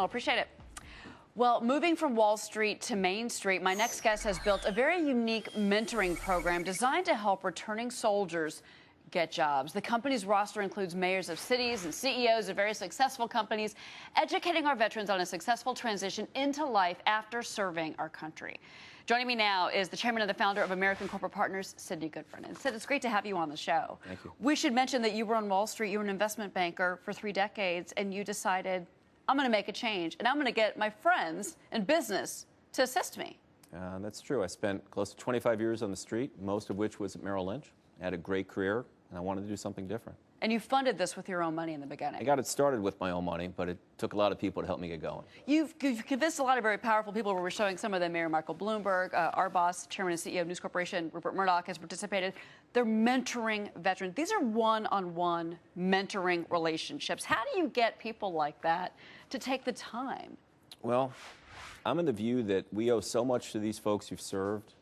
I appreciate it. Well, moving from Wall Street to Main Street, my next guest has built a very unique mentoring program designed to help returning soldiers get jobs. The company's roster includes mayors of cities and CEOs of very successful companies, educating our veterans on a successful transition into life after serving our country. Joining me now is the chairman and the founder of American Corporate Partners, Sidney Goodfriend. And Sid, it's great to have you on the show. Thank you. We should mention that you were on Wall Street, you were an investment banker for 3 decades, and you decided, I'm going to make a change, and I'm going to get my friends in business to assist me. That's true. I spent close to 25 years on the street, most of which was at Merrill Lynch. I had a great career, and I wanted to do something different. And you funded this with your own money in the beginning. I got it started with my own money, but it took a lot of people to help me get going. You've convinced a lot of very powerful people. We're showing some of them. Mayor Michael Bloomberg, our boss, chairman and CEO of News Corporation, Rupert Murdoch, has participated. They're mentoring veterans. These are one-on-one mentoring relationships. How do you get people like that to take the time? Well, I'm in the view that we owe so much to these folks you've served.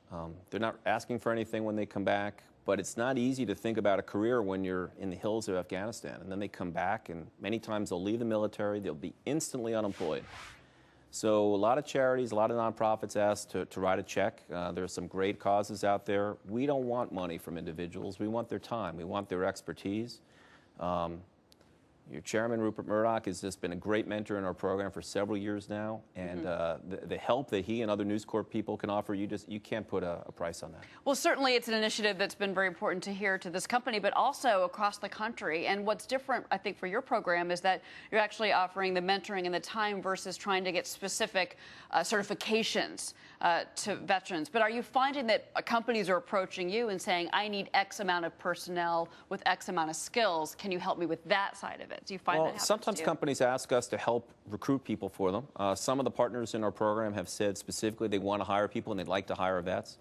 They're not asking for anything when they come back, but it's not easy to think about a career when you're in the hills of Afghanistan, and then they come back, and many times they'll leave the military, they'll be instantly unemployed. So a lot of charities, a lot of nonprofits ask to write a check. There are some great causes out there. We don't want money from individuals. We want their time. We want their expertise. Your chairman, Rupert Murdoch, has just been a great mentor in our program for several years now, and the help that he and other News Corp people can offer, you can't put a price on that. Well, certainly it's an initiative that's been very important to hear to this company, but also across the country. And what's different, I think, for your program is that you're actually offering the mentoring and the time versus trying to get specific certifications to veterans. But are you finding that companies are approaching you and saying, I need X amount of personnel with X amount of skills. Can you help me with that side of it? Do you find that happens sometimes to you? Companies ask us to help recruit people for them. Some of the partners in our program have said specifically they want to hire people and they'd like to hire vets.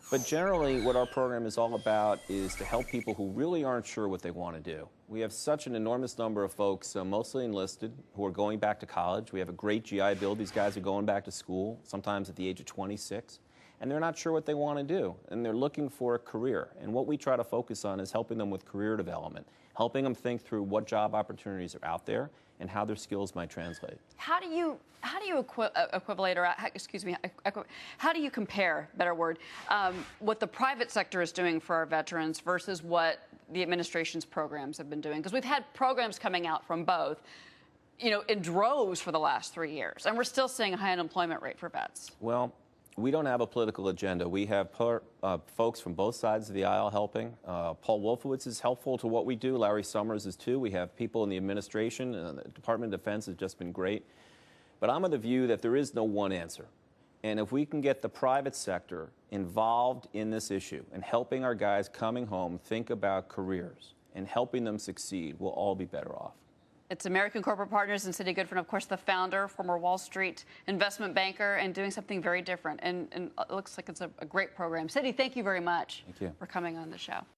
But generally, what our program is all about is to help people who really aren't sure what they want to do. We have such an enormous number of folks, mostly enlisted, who are going back to college. We have a great GI Bill. These guys are going back to school, sometimes at the age of 26. And they're not sure what they want to do, and they're looking for a career. And what we try to focus on is helping them with career development, helping them think through what job opportunities are out there and how their skills might translate. How do you equivalate, or excuse me, how do you compare, better word, what the private sector is doing for our veterans versus what the administration's programs have been doing? Because we've had programs coming out from both, you know, in droves for the last 3 years, and we're still seeing a high unemployment rate for vets. Well, we don't have a political agenda. We have folks from both sides of the aisle helping. Paul Wolfowitz is helpful to what we do. Larry Summers is too. We have people in the administration. The Department of Defense has just been great. But I'm of the view that there is no one answer. And if we can get the private sector involved in this issue and helping our guys coming home think about careers and helping them succeed, we'll all be better off. It's American Corporate Partners and Sidney Goodfriend, of course, the founder, former Wall Street investment banker, and doing something very different. And it looks like it's a great program. Sidney, thank you very much Thank you for coming on the show.